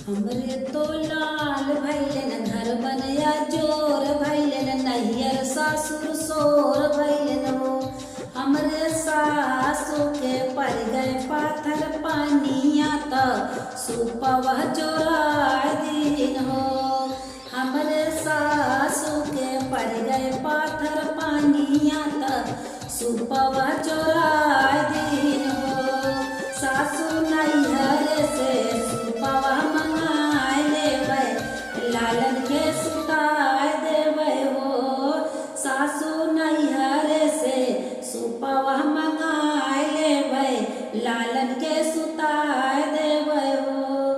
हमरे तो लाल भैलन घर बनया जोर भैलन नैयर सासुर सोर भैलन हो। हमरे सासु के पर गए पाथर पानिया त सुपवा चोराय दिन हो। हमरे सासु के पर गए पाथर पानिया त सुपवा चोराय दिन हो। सासु नैहर से सुपवा मंगाए देवे लालन के सुताए देवे हो। सासु नैहर से सुपवा मंगाए लेवे लालन के सुताए देवे हो।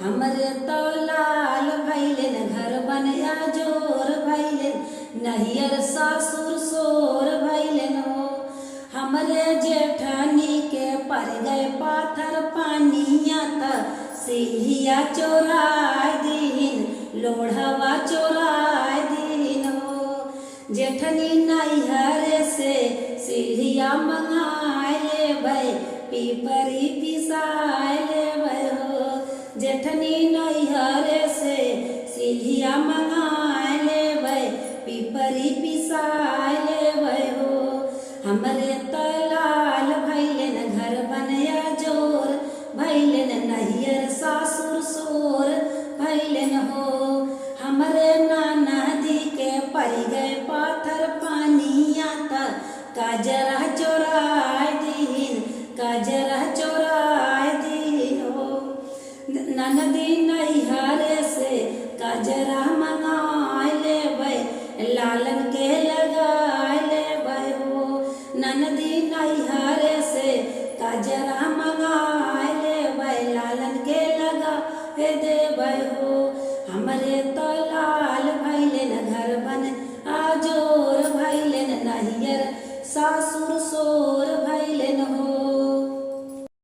हमरे तो लाल भैलन घर बनया जोर भैलन नैहर सासुर सोर भैलन हो। हमरे जेठानी के पर गए पाथर पानिया त सिहिया चोराय दिन लोढ़वा चोराय दिन हो। जेठनी नैहर से सिहिया मंगाए लेवे पीपरी पिसाए लेवे हो। जेठनी नैहर से सिहिया मंगाए लेवे पीपरी पिसाए लेवे हो। हमरे तो लाल भैलन घर बनया जोर भैलन नैहर सासुर सोर भैलन हो। हमरे ननदी के पर गए पाथर पानिया त काजरा चोराय दिन काजरा चोराय दिन हो। ननदी नैहर से काजरा मंगाए लेवे लालन के लगाए लेवे हो। ननदी नैहर से काजरा मंगाए लेवे लालन के लगाए देवे हो। हमरे तो लाल भैलन घर बन आजोर भैलन नैहर सासुर सोर